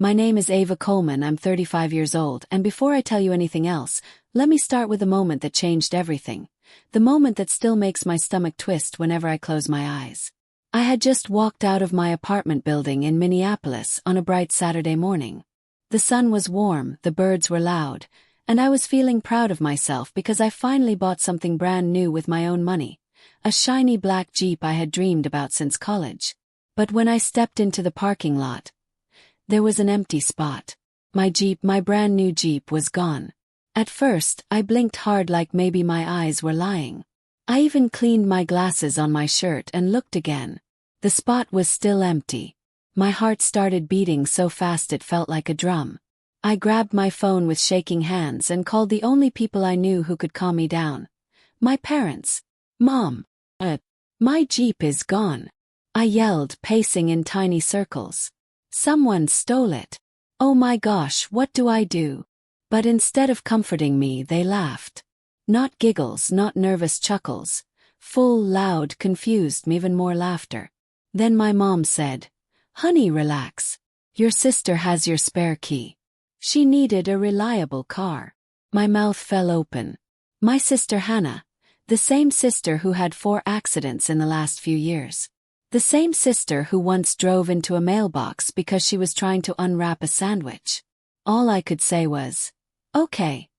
My name is Ava Coleman, I'm 35 years old, and before I tell you anything else, let me start with the moment that changed everything. The moment that still makes my stomach twist whenever I close my eyes. I had just walked out of my apartment building in Minneapolis on a bright Saturday morning. The sun was warm, the birds were loud, and I was feeling proud of myself because I finally bought something brand new with my own money. A shiny black Jeep I had dreamed about since college. But when I stepped into the parking lot, there was an empty spot. My brand new Jeep was gone. At first, I blinked hard like maybe my eyes were lying. I even cleaned my glasses on my shirt and looked again. The spot was still empty. My heart started beating so fast it felt like a drum. I grabbed my phone with shaking hands and called the only people I knew who could calm me down. My parents. Mom. My Jeep is gone. I yelled, pacing in tiny circles. Someone stole it. Oh my gosh, what do I do? But instead of comforting me, they laughed. Not giggles, not nervous chuckles. Full, loud, confused, even more laughter. Then my mom said, "Honey, relax. Your sister has your spare key. She needed a reliable car." My mouth fell open. My sister Hannah. The same sister who had 4 accidents in the last few years. The same sister who once drove into a mailbox because she was trying to unwrap a sandwich. All I could say was, "Okay.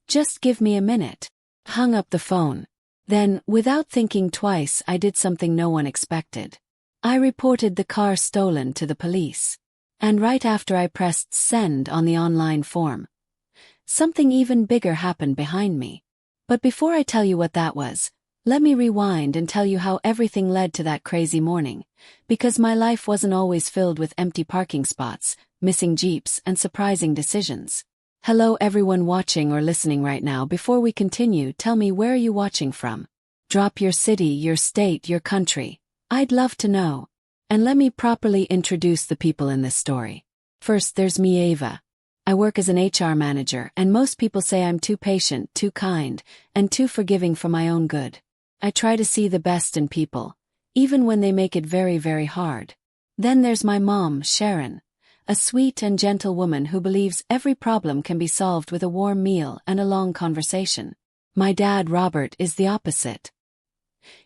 Just give me a minute." Hung up the phone. Then, without thinking twice, I did something no one expected. I reported the car stolen to the police. And right after I pressed send on the online form, something even bigger happened behind me. But before I tell you what that was, let me rewind and tell you how everything led to that crazy morning, because my life wasn't always filled with empty parking spots, missing Jeeps, and surprising decisions. Hello everyone watching or listening right now. Before we continue, tell me, where are you watching from? Drop your city, your state, your country. I'd love to know. And let me properly introduce the people in this story. First, there's me, Ava. I work as an HR manager, and most people say I'm too patient, too kind, and too forgiving for my own good. I try to see the best in people, even when they make it very, very hard. Then there's my mom, Sharon, a sweet and gentle woman who believes every problem can be solved with a warm meal and a long conversation. My dad, Robert, is the opposite.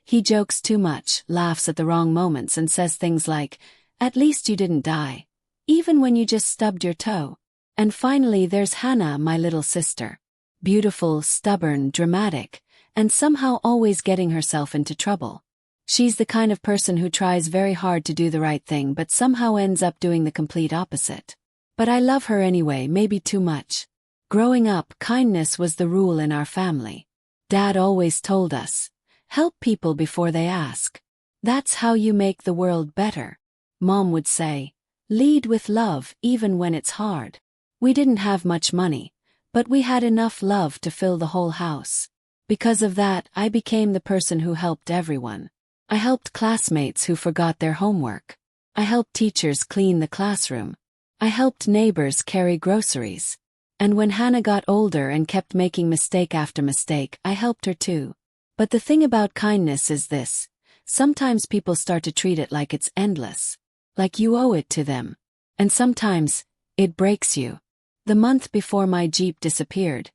He jokes too much, laughs at the wrong moments, and says things like, "At least you didn't die," even when you just stubbed your toe. And finally there's Hannah, my little sister. Beautiful, stubborn, dramatic, and somehow always getting herself into trouble. She's the kind of person who tries very hard to do the right thing but somehow ends up doing the complete opposite. But I love her anyway, maybe too much. Growing up, kindness was the rule in our family. Dad always told us, "Help people before they ask. That's how you make the world better." Mom would say, "Lead with love even when it's hard." We didn't have much money, but we had enough love to fill the whole house. Because of that, I became the person who helped everyone. I helped classmates who forgot their homework. I helped teachers clean the classroom. I helped neighbors carry groceries. And when Hannah got older and kept making mistake after mistake, I helped her too. But the thing about kindness is this: sometimes people start to treat it like it's endless, like you owe it to them. And sometimes, it breaks you. The month before my Jeep disappeared,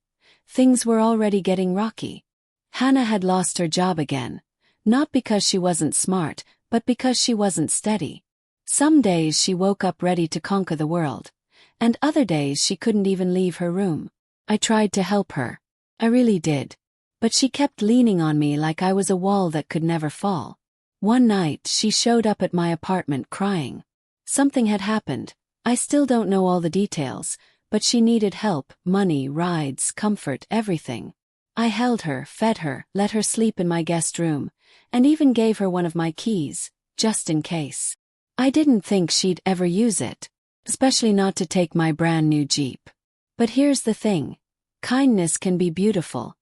things were already getting rocky. Hannah had lost her job again, not because she wasn't smart, but because she wasn't steady. Some days she woke up ready to conquer the world, and other days she couldn't even leave her room. I tried to help her. I really did. But she kept leaning on me like I was a wall that could never fall. One night she showed up at my apartment crying. Something had happened. I still don't know all the details, but she needed help, money, rides, comfort, everything. I held her, fed her, let her sleep in my guest room, and even gave her one of my keys, just in case. I didn't think she'd ever use it, especially not to take my brand new Jeep. But here's the thing: kindness can be beautiful,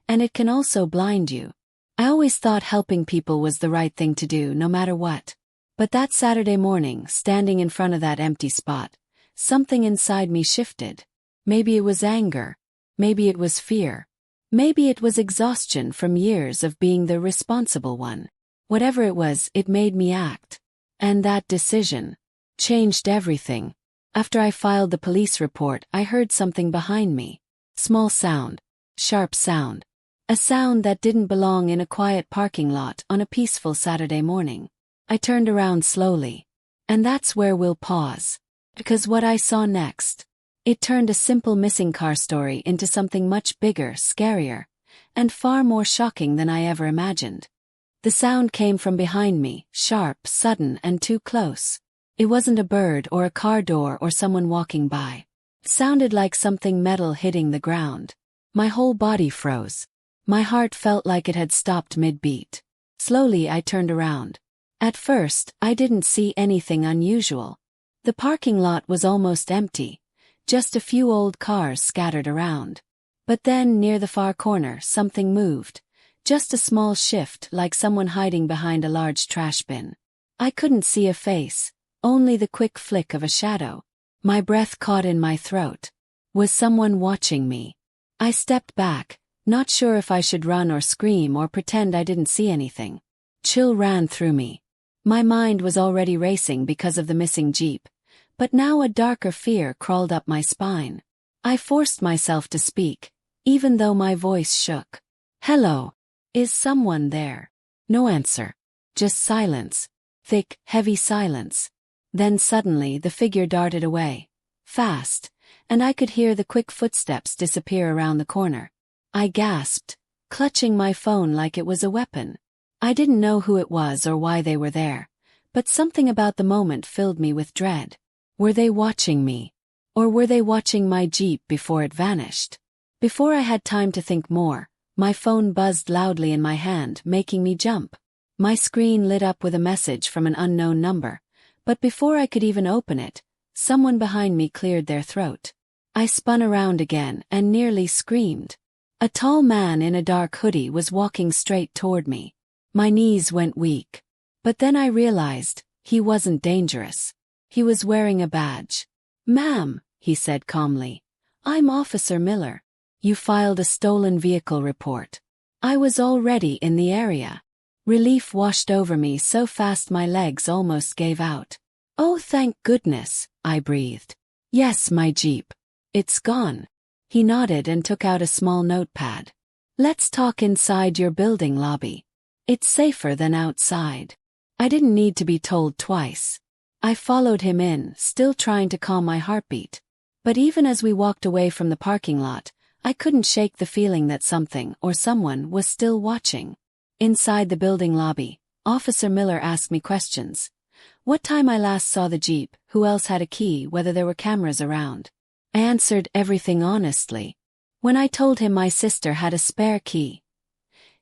and it can also blind you. I always thought helping people was the right thing to do no matter what. But that Saturday morning, standing in front of that empty spot, something inside me shifted. Maybe it was anger. Maybe it was fear. Maybe it was exhaustion from years of being the responsible one. Whatever it was, it made me act. And that decision changed everything. After I filed the police report, I heard something behind me. Small sound. Sharp sound. A sound that didn't belong in a quiet parking lot on a peaceful Saturday morning. I turned around slowly. And that's where we'll pause. Because what I saw next, it turned a simple missing car story into something much bigger, scarier, and far more shocking than I ever imagined. The sound came from behind me, sharp, sudden, and too close. It wasn't a bird or a car door or someone walking by. It sounded like something metal hitting the ground. My whole body froze. My heart felt like it had stopped mid-beat. Slowly I turned around. At first, I didn't see anything unusual. The parking lot was almost empty, just a few old cars scattered around. But then, near the far corner, something moved. Just a small shift, like someone hiding behind a large trash bin. I couldn't see a face, only the quick flick of a shadow. My breath caught in my throat. Was someone watching me? I stepped back, not sure if I should run or scream or pretend I didn't see anything. Chill ran through me. My mind was already racing because of the missing Jeep, but now a darker fear crawled up my spine. I forced myself to speak, even though my voice shook. "Hello. Is someone there?" No answer. Just silence. Thick, heavy silence. Then suddenly the figure darted away. Fast. And I could hear the quick footsteps disappear around the corner. I gasped, clutching my phone like it was a weapon. I didn't know who it was or why they were there, but something about the moment filled me with dread. Were they watching me? Or were they watching my Jeep before it vanished? Before I had time to think more, my phone buzzed loudly in my hand, making me jump. My screen lit up with a message from an unknown number, but before I could even open it, someone behind me cleared their throat. I spun around again and nearly screamed. A tall man in a dark hoodie was walking straight toward me. My knees went weak. But then I realized, he wasn't dangerous. He was wearing a badge. "Ma'am," he said calmly. "I'm Officer Miller. You filed a stolen vehicle report." I was already in the area. Relief washed over me so fast my legs almost gave out. "Oh, thank goodness," I breathed. "Yes, my Jeep. It's gone." He nodded and took out a small notepad. "Let's talk inside your building lobby. It's safer than outside." I didn't need to be told twice. I followed him in, still trying to calm my heartbeat. But even as we walked away from the parking lot, I couldn't shake the feeling that something or someone was still watching. Inside the building lobby, Officer Miller asked me questions. What time I last saw the Jeep, who else had a key, whether there were cameras around. I answered everything honestly. When I told him my sister had a spare key,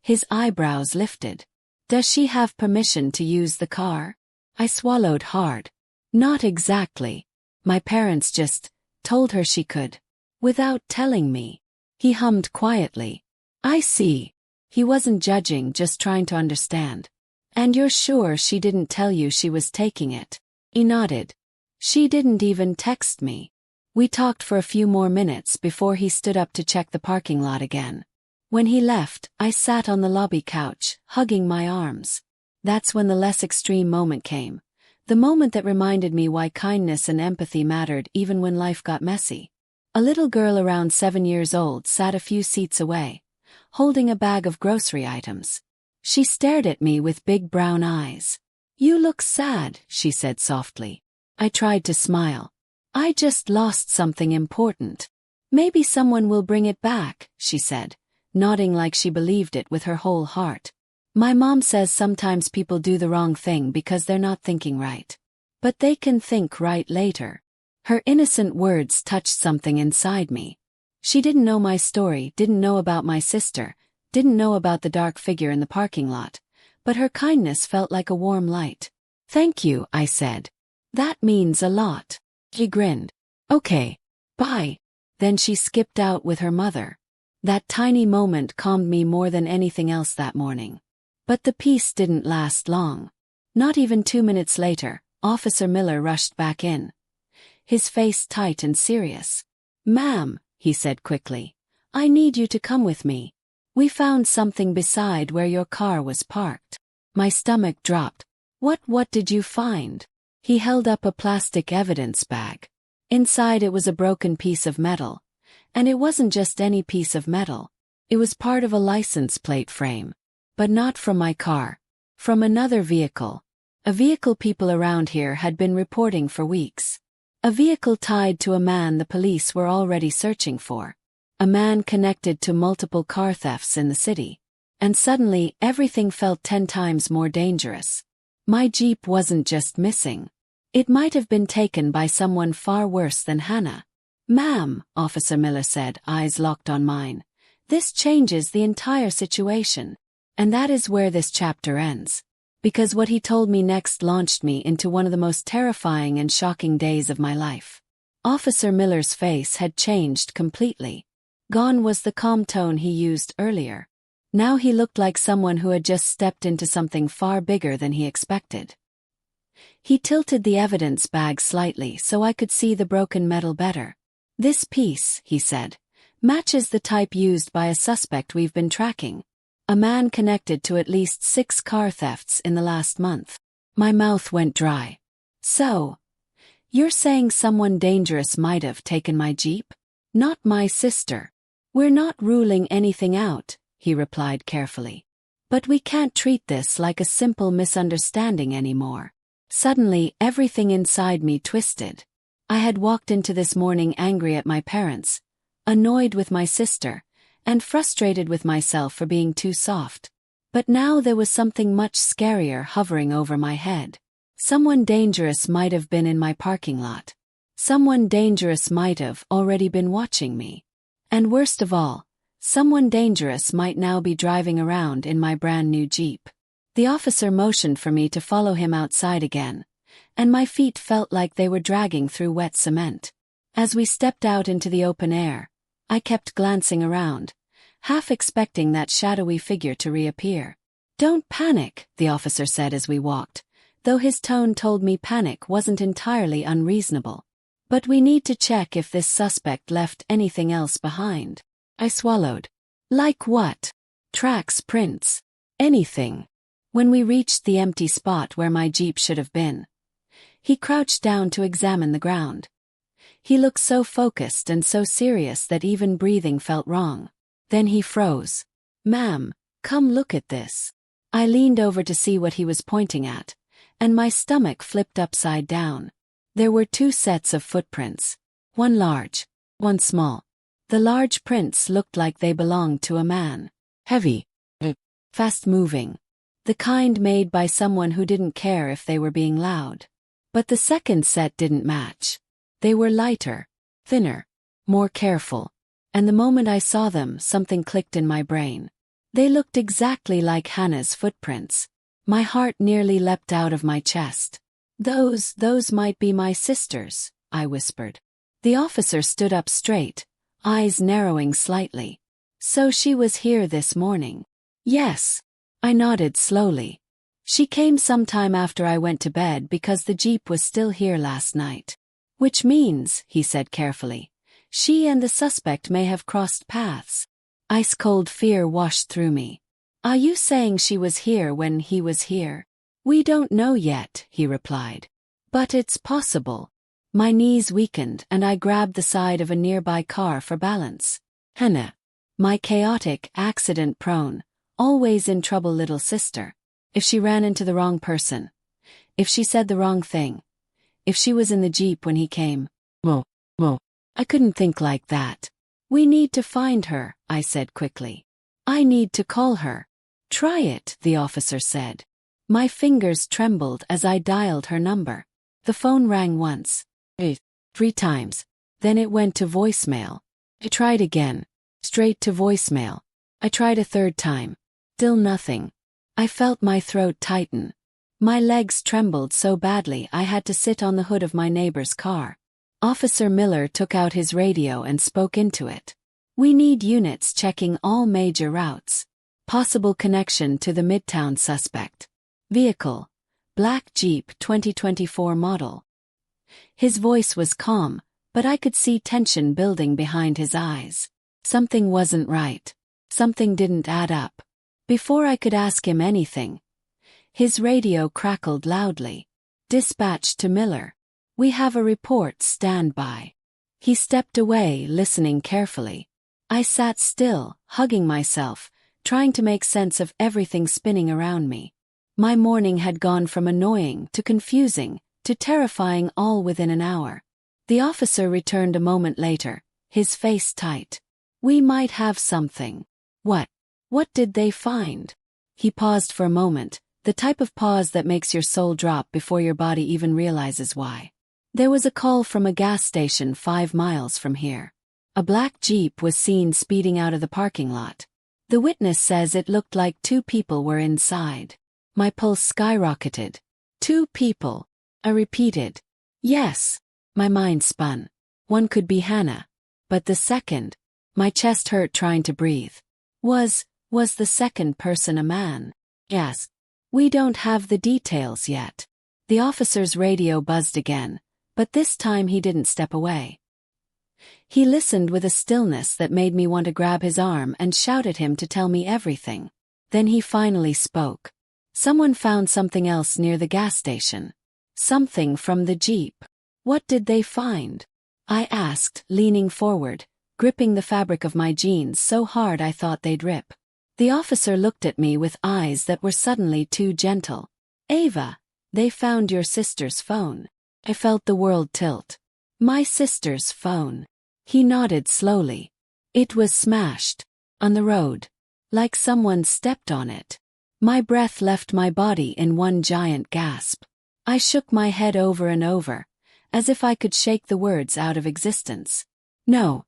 his eyebrows lifted. "Does she have permission to use the car?" I swallowed hard. "Not exactly. My parents just told her she could. Without telling me." He hummed quietly. "I see." He wasn't judging, just trying to understand. "And you're sure she didn't tell you she was taking it?" He nodded. "She didn't even text me." We talked for a few more minutes before he stood up to check the parking lot again. When he left, I sat on the lobby couch, hugging my arms. That's when the less extreme moment came. The moment that reminded me why kindness and empathy mattered even when life got messy. A little girl around 7 years old sat a few seats away, holding a bag of grocery items. She stared at me with big brown eyes. "You look sad," she said softly. I tried to smile. "I just lost something important." "Maybe someone will bring it back," she said, nodding like she believed it with her whole heart. "My mom says sometimes people do the wrong thing because they're not thinking right. But they can think right later." Her innocent words touched something inside me. She didn't know my story, didn't know about my sister, didn't know about the dark figure in the parking lot, but her kindness felt like a warm light. "Thank you," I said. "That means a lot." She grinned. "Okay. Bye." Then she skipped out with her mother. That tiny moment calmed me more than anything else that morning. But the peace didn't last long. Not even 2 minutes later, Officer Miller rushed back in. His face tight and serious. "Ma'am," he said quickly, "I need you to come with me. We found something beside where your car was parked." My stomach dropped. What did you find?" He held up a plastic evidence bag. Inside it was a broken piece of metal. And it wasn't just any piece of metal. It was part of a license plate frame. But not from my car. From another vehicle. A vehicle people around here had been reporting for weeks. A vehicle tied to a man the police were already searching for. A man connected to multiple car thefts in the city. And suddenly, everything felt 10 times more dangerous. My Jeep wasn't just missing. It might have been taken by someone far worse than Hannah. "Ma'am," Officer Miller said, eyes locked on mine. "This changes the entire situation." And that is where this chapter ends. Because what he told me next launched me into one of the most terrifying and shocking days of my life. Officer Miller's face had changed completely. Gone was the calm tone he used earlier. Now he looked like someone who had just stepped into something far bigger than he expected. He tilted the evidence bag slightly so I could see the broken metal better. "This piece," he said, "matches the type used by a suspect we've been tracking. A man connected to at least 6 car thefts in the last month." My mouth went dry. "So, you're saying someone dangerous might have taken my Jeep? Not my sister." "We're not ruling anything out," he replied carefully. "But we can't treat this like a simple misunderstanding anymore." Suddenly, everything inside me twisted. I had walked into this morning angry at my parents, annoyed with my sister, and frustrated with myself for being too soft. But now there was something much scarier hovering over my head. Someone dangerous might have been in my parking lot. Someone dangerous might have already been watching me. And worst of all, someone dangerous might now be driving around in my brand new Jeep. The officer motioned for me to follow him outside again, and my feet felt like they were dragging through wet cement. As we stepped out into the open air, I kept glancing around, half expecting that shadowy figure to reappear. "Don't panic," the officer said as we walked, though his tone told me panic wasn't entirely unreasonable. "But we need to check if this suspect left anything else behind." I swallowed. "Like what?" "Tracks, prints. Anything." When we reached the empty spot where my Jeep should have been, he crouched down to examine the ground. He looked so focused and so serious that even breathing felt wrong. Then he froze. "Ma'am, come look at this." I leaned over to see what he was pointing at, and my stomach flipped upside down. There were 2 sets of footprints. One large, one small. The large prints looked like they belonged to a man. Heavy. Fast-moving. The kind made by someone who didn't care if they were being loud. But the second set didn't match. They were lighter, thinner, more careful. And the moment I saw them, something clicked in my brain. They looked exactly like Hannah's footprints. My heart nearly leapt out of my chest. Those might be my sisters," I whispered. The officer stood up straight, eyes narrowing slightly. "So she was here this morning?" "Yes." I nodded slowly. "She came sometime after I went to bed because the Jeep was still here last night." "Which means," he said carefully, "she and the suspect may have crossed paths." Ice-cold fear washed through me. "Are you saying she was here when he was here?" "We don't know yet," he replied. "But it's possible." My knees weakened and I grabbed the side of a nearby car for balance. Hannah. My chaotic, accident-prone, always in trouble little sister. If she ran into the wrong person. If she said the wrong thing. If she was in the Jeep when he came. Whoa. I couldn't think like that. "We need to find her," I said quickly. "I need to call her." "Try it," the officer said. My fingers trembled as I dialed her number. The phone rang once. 3 times. Then it went to voicemail. I tried again. Straight to voicemail. I tried a 3rd time. Still nothing. I felt my throat tighten. My legs trembled so badly I had to sit on the hood of my neighbor's car. Officer Miller took out his radio and spoke into it. "We need units checking all major routes. Possible connection to the Midtown suspect. Vehicle. Black Jeep 2024 model." His voice was calm, but I could see tension building behind his eyes. Something wasn't right. Something didn't add up. Before I could ask him anything, his radio crackled loudly. "Dispatch to Miller. We have a report, stand by. He stepped away, listening carefully. I sat still, hugging myself, trying to make sense of everything spinning around me. My morning had gone from annoying to confusing to terrifying all within an hour. The officer returned a moment later, his face tight. We might have something. What? What did they find? He paused for a moment, the type of pause that makes your soul drop before your body even realizes why. There was a call from a gas station 5 miles from here. A black Jeep was seen speeding out of the parking lot. The witness says it looked like 2 people were inside. My pulse skyrocketed. 2 people. I repeated. Yes. My mind spun. One could be Hannah. But the second. My chest hurt trying to breathe. Was the second person a man? Yes. We don't have the details yet. The officer's radio buzzed again, but this time he didn't step away. He listened with a stillness that made me want to grab his arm and shout at him to tell me everything. Then he finally spoke. Someone found something else near the gas station. Something from the Jeep. What did they find? I asked, leaning forward, gripping the fabric of my jeans so hard I thought they'd rip. The officer looked at me with eyes that were suddenly too gentle. Ava, they found your sister's phone. I felt the world tilt. My sister's phone. He nodded slowly. It was smashed. On the road. Like someone stepped on it. My breath left my body in one giant gasp. I shook my head over and over, as if I could shake the words out of existence. No.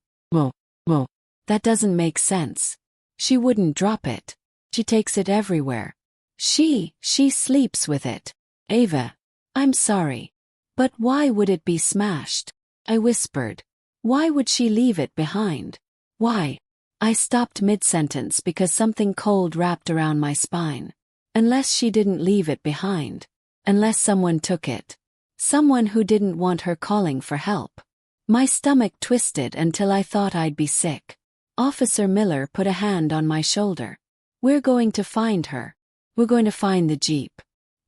That doesn't make sense. She wouldn't drop it. She takes it everywhere. She sleeps with it. Ava. I'm sorry. But why would it be smashed? I whispered. Why would she leave it behind? Why? I stopped mid-sentence because something cold wrapped around my spine. Unless she didn't leave it behind. Unless someone took it. Someone who didn't want her calling for help. My stomach twisted until I thought I'd be sick. Officer Miller put a hand on my shoulder. We're going to find her. We're going to find the Jeep.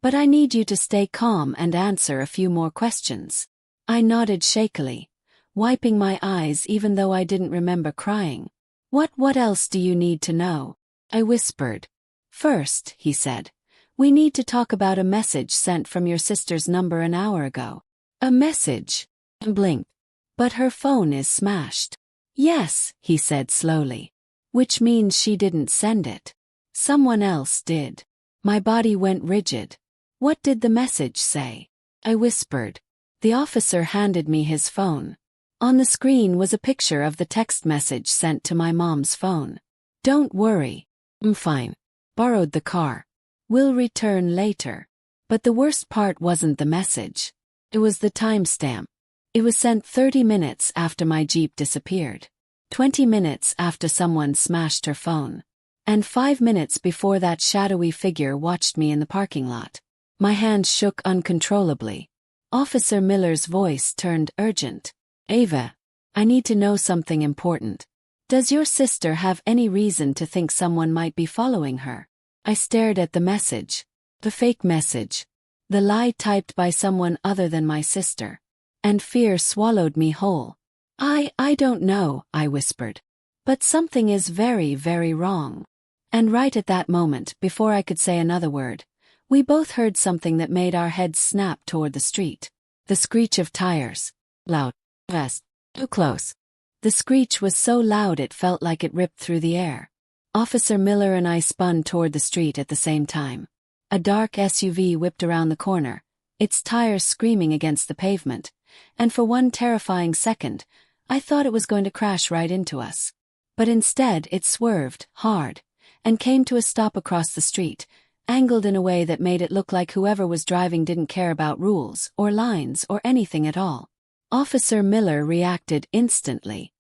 But I need you to stay calm and answer a few more questions. I nodded shakily, wiping my eyes even though I didn't remember crying. What else do you need to know? I whispered. First, he said, we need to talk about a message sent from your sister's number an hour ago. A message? I blinked. But her phone is smashed. Yes, he said slowly. Which means she didn't send it. Someone else did. My body went rigid. What did the message say? I whispered. The officer handed me his phone. On the screen was a picture of the text message sent to my mom's phone. Don't worry. I'm fine. Borrowed the car. We'll return later. But the worst part wasn't the message. It was the timestamp. It was sent 30 minutes after my Jeep disappeared. 20 minutes after someone smashed her phone. And 5 minutes before that shadowy figure watched me in the parking lot. My hands shook uncontrollably. Officer Miller's voice turned urgent. Ava, I need to know something important. Does your sister have any reason to think someone might be following her? I stared at the message. The fake message. The lie typed by someone other than my sister. And fear swallowed me whole. I don't know, I whispered. But something is very, very wrong. And right at that moment, before I could say another word, we both heard something that made our heads snap toward the street. The screech of tires. Loud. Fast. Too close. The screech was so loud it felt like it ripped through the air. Officer Miller and I spun toward the street at the same time. A dark SUV whipped around the corner, its tires screaming against the pavement, and for one terrifying second, I thought it was going to crash right into us. But instead it swerved, hard, and came to a stop across the street, angled in a way that made it look like whoever was driving didn't care about rules, or lines, or anything at all. Officer Miller reacted instantly.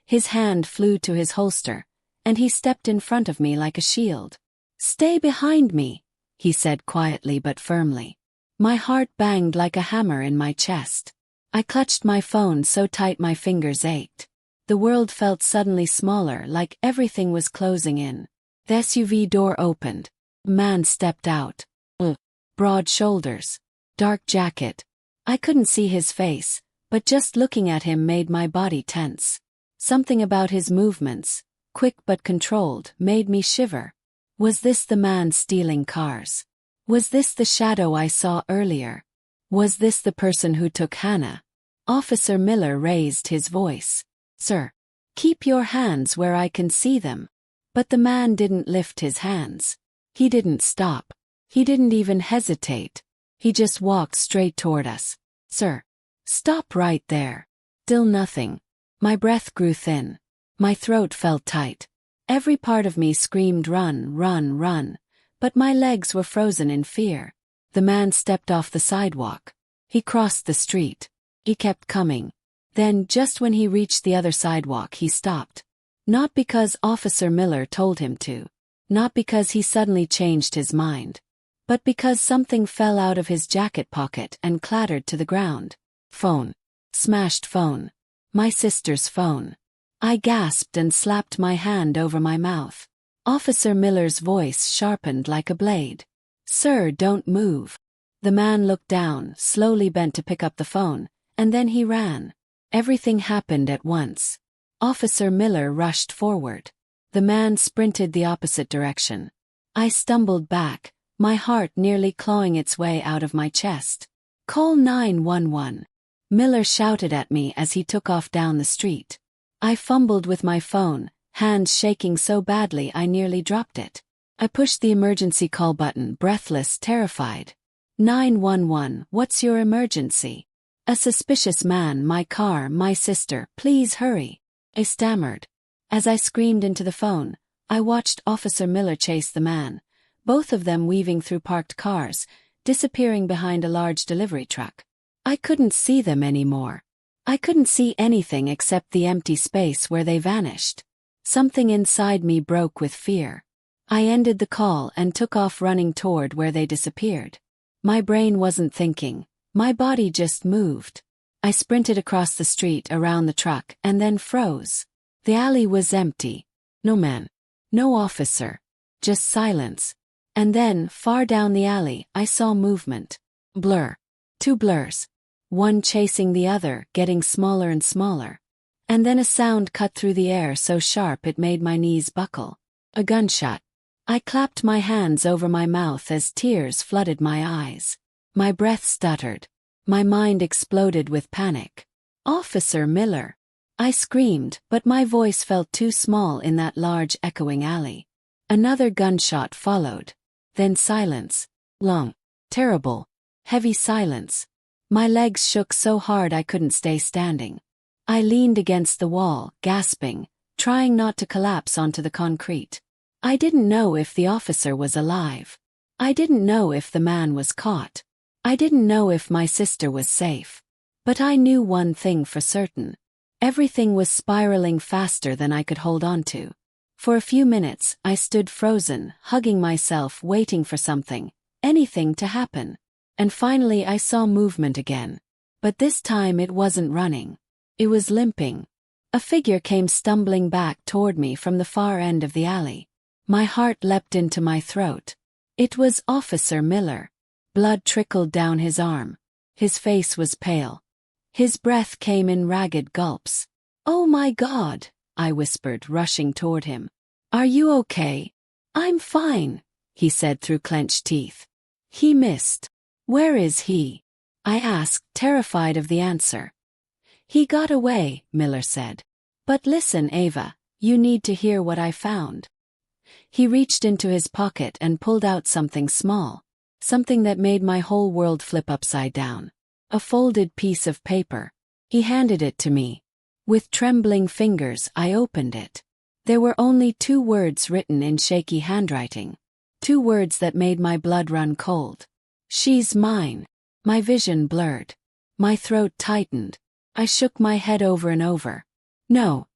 His hand flew to his holster, and he stepped in front of me like a shield. Stay behind me, he said quietly but firmly. My heart banged like a hammer in my chest. I clutched my phone so tight my fingers ached. The world felt suddenly smaller, like everything was closing in. The SUV door opened. A man stepped out. Broad shoulders. Dark jacket. I couldn't see his face, but just looking at him made my body tense. Something about his movements, quick but controlled, made me shiver. Was this the man stealing cars? Was this the shadow I saw earlier? Was this the person who took Hannah? Officer Miller raised his voice. "Sir, keep your hands where I can see them." But the man didn't lift his hands. He didn't stop. He didn't even hesitate. He just walked straight toward us. "Sir, stop right there." Still nothing. My breath grew thin. My throat felt tight. Every part of me screamed run, run, run, but my legs were frozen in fear. The man stepped off the sidewalk. He crossed the street. He kept coming. Then, just when he reached the other sidewalk, he stopped. Not because Officer Miller told him to. Not because he suddenly changed his mind. But because something fell out of his jacket pocket and clattered to the ground. Phone. Smashed phone. My sister's phone. I gasped and slapped my hand over my mouth. Officer Miller's voice sharpened like a blade. "Sir, don't move." The man looked down, slowly bent to pick up the phone, and then he ran. Everything happened at once. Officer Miller rushed forward. The man sprinted the opposite direction. I stumbled back, my heart nearly clawing its way out of my chest. "Call 911. Miller shouted at me as he took off down the street. I fumbled with my phone, hands shaking so badly I nearly dropped it. I pushed the emergency call button, breathless, terrified. 911, what's your emergency? A suspicious man, my car, my sister, please hurry. I stammered. As I screamed into the phone, I watched Officer Miller chase the man, both of them weaving through parked cars, disappearing behind a large delivery truck. I couldn't see them anymore. I couldn't see anything except the empty space where they vanished. Something inside me broke with fear. I ended the call and took off running toward where they disappeared. My brain wasn't thinking. My body just moved. I sprinted across the street around the truck and then froze. The alley was empty. No man. No officer. Just silence. And then, far down the alley, I saw movement. Blur. Two blurs. One chasing the other, getting smaller and smaller. And then a sound cut through the air so sharp it made my knees buckle. A gunshot. I clapped my hands over my mouth as tears flooded my eyes. My breath stuttered. My mind exploded with panic. "Officer Miller!" I screamed, but my voice felt too small in that large echoing alley. Another gunshot followed. Then silence. Long, terrible, heavy silence. My legs shook so hard I couldn't stay standing. I leaned against the wall, gasping, trying not to collapse onto the concrete. I didn't know if the officer was alive. I didn't know if the man was caught. I didn't know if my sister was safe. But I knew one thing for certain. Everything was spiraling faster than I could hold on to. For a few minutes, I stood frozen, hugging myself, waiting for something, anything to happen. And finally I saw movement again. But this time it wasn't running. It was limping. A figure came stumbling back toward me from the far end of the alley. My heart leapt into my throat. It was Officer Miller. Blood trickled down his arm. His face was pale. His breath came in ragged gulps. "Oh my God," I whispered, rushing toward him. "Are you okay?" "I'm fine," he said through clenched teeth. "He missed. Where is he?" I asked, terrified of the answer. "He got away," Miller said. "But listen, Ava, you need to hear what I found." He reached into his pocket and pulled out something small, something that made my whole world flip upside down. A folded piece of paper. He handed it to me. With trembling fingers, I opened it. There were only 2 words written in shaky handwriting. 2 words that made my blood run cold. "She's mine." My vision blurred. My throat tightened. I shook my head over and over. "No.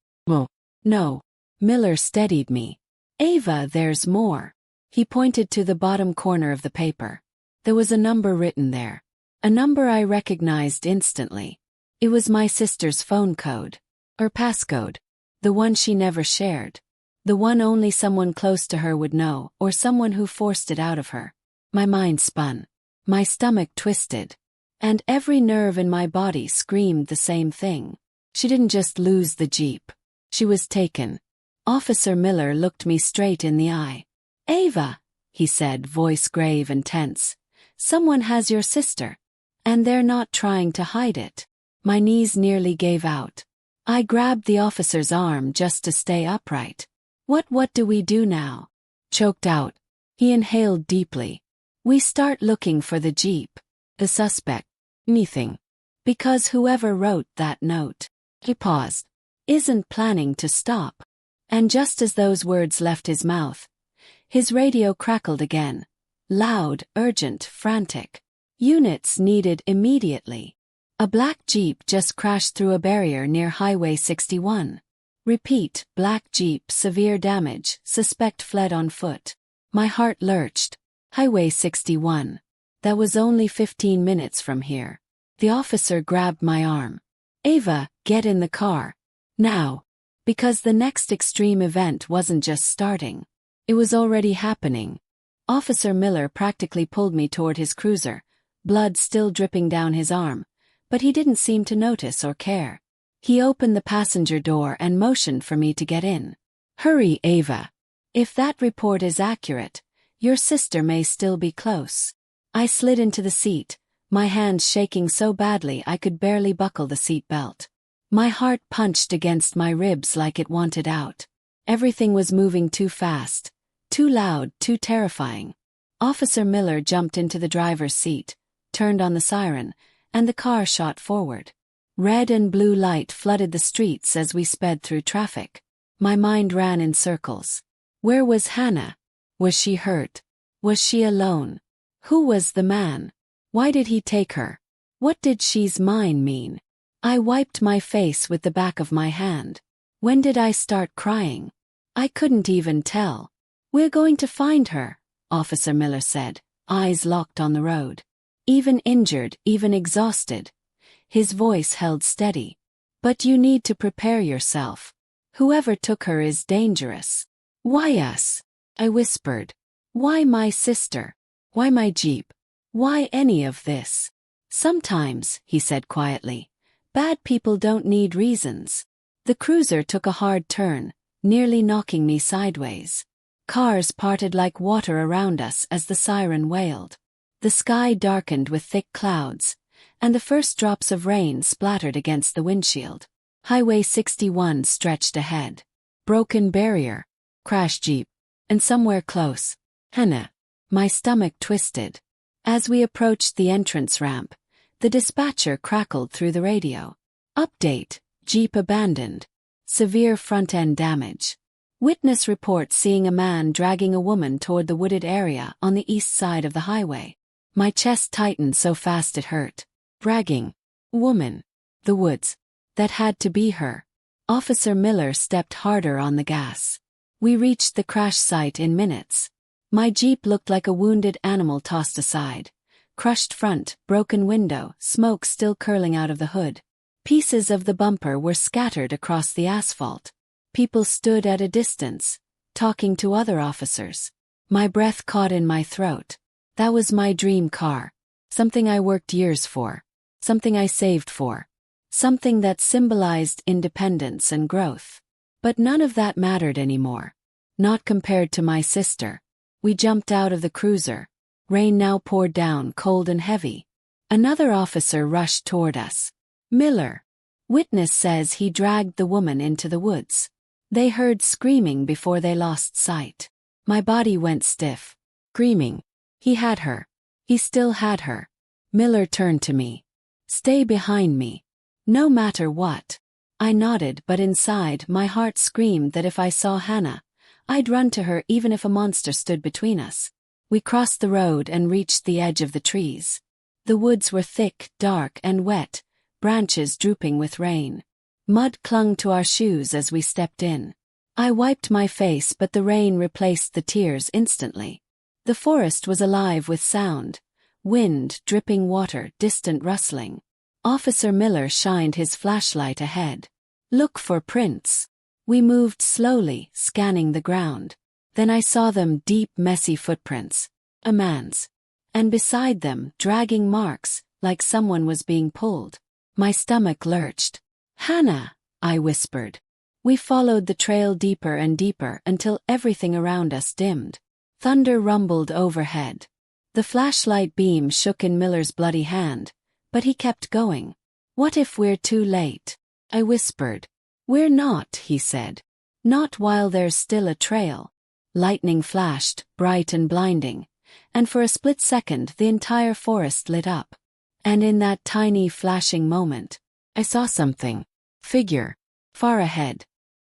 No." Miller steadied me. "Ava, there's more." He pointed to the bottom corner of the paper. There was a number written there. A number I recognized instantly. It was my sister's phone code. Or passcode. The one she never shared. The one only someone close to her would know, or someone who forced it out of her. My mind spun. My stomach twisted. And every nerve in my body screamed the same thing. She didn't just lose the Jeep. She was taken. Officer Miller looked me straight in the eye. "Ava," he said, voice grave and tense. "Someone has your sister. And they're not trying to hide it." My knees nearly gave out. I grabbed the officer's arm just to stay upright. What do we do now?" Choked out. He inhaled deeply. "We start looking for the Jeep. The suspect. Anything. Because whoever wrote that note," he paused, "isn't planning to stop." And just as those words left his mouth, his radio crackled again. Loud, urgent, frantic. "Units needed immediately. A black Jeep just crashed through a barrier near Highway 61. Repeat, black Jeep, severe damage, suspect fled on foot." My heart lurched. Highway 61. That was only 15 minutes from here. The officer grabbed my arm. "Ava, get in the car. Now." Because the next extreme event wasn't just starting. It was already happening. Officer Miller practically pulled me toward his cruiser, blood still dripping down his arm, but he didn't seem to notice or care. He opened the passenger door and motioned for me to get in. "Hurry, Ava. If that report is accurate, your sister may still be close." I slid into the seat, my hands shaking so badly I could barely buckle the seat belt. My heart punched against my ribs like it wanted out. Everything was moving too fast, too loud, too terrifying. Officer Miller jumped into the driver's seat, turned on the siren, and the car shot forward. Red and blue light flooded the streets as we sped through traffic. My mind ran in circles. Where was Hannah? Was she hurt? Was she alone? Who was the man? Why did he take her? What did "she's mine" mean? I wiped my face with the back of my hand. When did I start crying? I couldn't even tell. "We're going to find her," Officer Miller said, eyes locked on the road. Even injured, even exhausted, his voice held steady. "But you need to prepare yourself. Whoever took her is dangerous." "Why us?" I whispered. "Why my sister? Why my Jeep? Why any of this?" "Sometimes," he said quietly, "bad people don't need reasons." The cruiser took a hard turn, nearly knocking me sideways. Cars parted like water around us as the siren wailed. The sky darkened with thick clouds, and the first drops of rain splattered against the windshield. Highway 61 stretched ahead. Broken barrier, crashed Jeep, and somewhere close, Hannah. My stomach twisted. As we approached the entrance ramp, the dispatcher crackled through the radio. "Update, Jeep abandoned. Severe front-end damage. Witness reports seeing a man dragging a woman toward the wooded area on the east side of the highway." My chest tightened so fast it hurt. Dragging. Woman. The woods. That had to be her. Officer Miller stepped harder on the gas. We reached the crash site in minutes. My Jeep looked like a wounded animal tossed aside. Crushed front, broken window, smoke still curling out of the hood. Pieces of the bumper were scattered across the asphalt. People stood at a distance, talking to other officers. My breath caught in my throat. That was my dream car. Something I worked years for. Something I saved for. Something that symbolized independence and growth. But none of that mattered anymore. Not compared to my sister. We jumped out of the cruiser. Rain now poured down, cold and heavy. Another officer rushed toward us. "Miller. Witness says he dragged the woman into the woods. They heard screaming before they lost sight." My body went stiff. Screaming. He had her. He still had her. Miller turned to me. "Stay behind me. No matter what." I nodded, but inside my heart screamed that if I saw Hannah, I'd run to her even if a monster stood between us. We crossed the road and reached the edge of the trees. The woods were thick, dark, and wet, branches drooping with rain. Mud clung to our shoes as we stepped in. I wiped my face, but the rain replaced the tears instantly. The forest was alive with sound. Wind, dripping water, distant rustling. Officer Miller shined his flashlight ahead. "Look for prints." We moved slowly, scanning the ground. Then I saw them, deep, messy footprints. A man's. And beside them, dragging marks, like someone was being pulled. My stomach lurched. "Hannah," I whispered. We followed the trail deeper and deeper until everything around us dimmed. Thunder rumbled overhead. The flashlight beam shook in Miller's bloody hand, but he kept going. "What if we're too late?" I whispered. "We're not," he said. "Not while there's still a trail." Lightning flashed, bright and blinding, and for a split second the entire forest lit up. And in that tiny flashing moment, I saw something. Figure. Far ahead.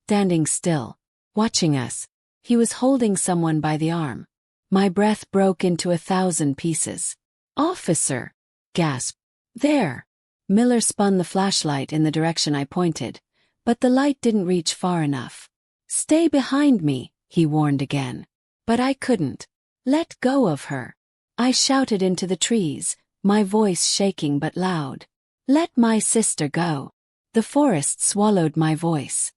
Standing still. Watching us. He was holding someone by the arm. My breath broke into 1,000 pieces. "Officer!" Gasp. "There!" Miller spun the flashlight in the direction I pointed, but the light didn't reach far enough. "Stay behind me," he warned again. But I couldn't. "Let go of her." I shouted into the trees, my voice shaking but loud. "Let my sister go." The forest swallowed my voice.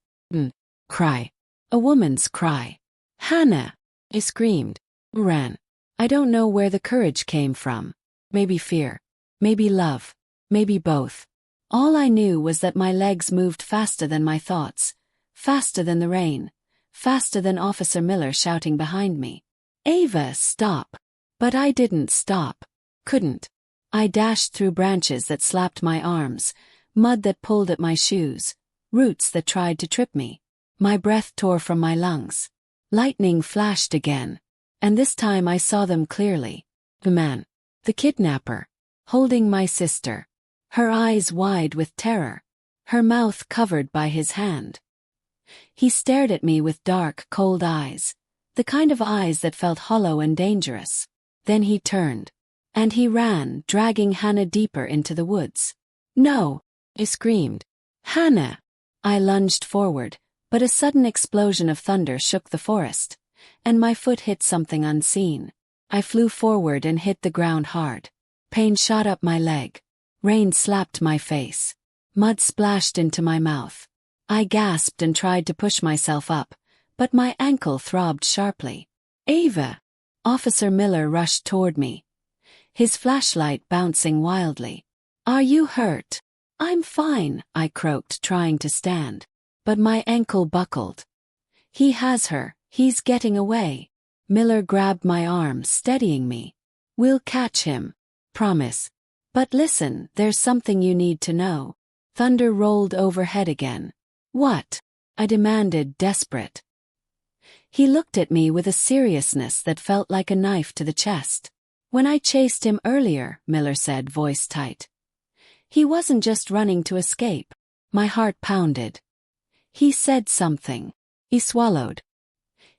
Cry. A woman's cry. "Hannah!" I screamed. Ran. I don't know where the courage came from. Maybe fear. Maybe love. Maybe both. All I knew was that my legs moved faster than my thoughts. Faster than the rain. Faster than Officer Miller shouting behind me. "Ava, stop!" But I didn't stop. Couldn't. I dashed through branches that slapped my arms, mud that pulled at my shoes, roots that tried to trip me. My breath tore from my lungs. Lightning flashed again. And this time I saw them clearly. The man. The kidnapper. Holding my sister. Her eyes wide with terror. Her mouth covered by his hand. He stared at me with dark, cold eyes. The kind of eyes that felt hollow and dangerous. Then he turned. And he ran, dragging Hannah deeper into the woods. "No!" I screamed. "Hannah!" I lunged forward, but a sudden explosion of thunder shook the forest, and my foot hit something unseen. I flew forward and hit the ground hard. Pain shot up my leg. Rain slapped my face. Mud splashed into my mouth. I gasped and tried to push myself up, but my ankle throbbed sharply. "Ava!" Officer Miller rushed toward me, his flashlight bouncing wildly. "Are you hurt?" "I'm fine," I croaked, trying to stand. But my ankle buckled. "He has her. He's getting away." Miller grabbed my arm, steadying me. "We'll catch him. Promise. But listen, there's something you need to know." Thunder rolled overhead again. "What?" I demanded, desperate. He looked at me with a seriousness that felt like a knife to the chest. "When I chased him earlier," Miller said, voice tight, "he wasn't just running to escape." My heart pounded. "He said something." He swallowed.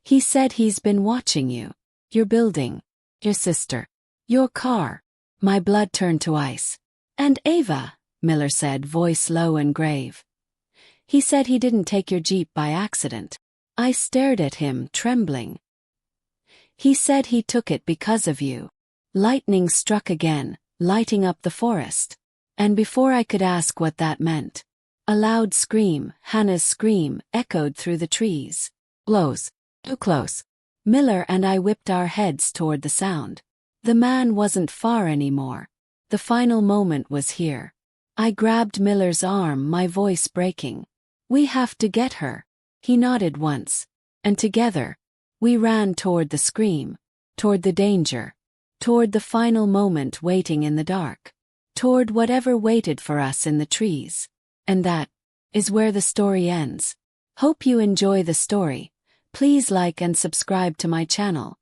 "He said he's been watching you. Your building. Your sister. Your car." My blood turned to ice. "And Ava," Miller said, voice low and grave. "He said he didn't take your Jeep by accident." I stared at him, trembling. "He said he took it because of you." Lightning struck again, lighting up the forest. And before I could ask what that meant, a loud scream, Hannah's scream, echoed through the trees. "Close. Too close." Miller and I whipped our heads toward the sound. The man wasn't far anymore. The final moment was here. I grabbed Miller's arm, my voice breaking. "We have to get her." He nodded once. And together, we ran toward the scream, toward the danger, toward the final moment waiting in the dark, toward whatever waited for us in the trees. And that is where the story ends. Hope you enjoy the story. Please like and subscribe to my channel.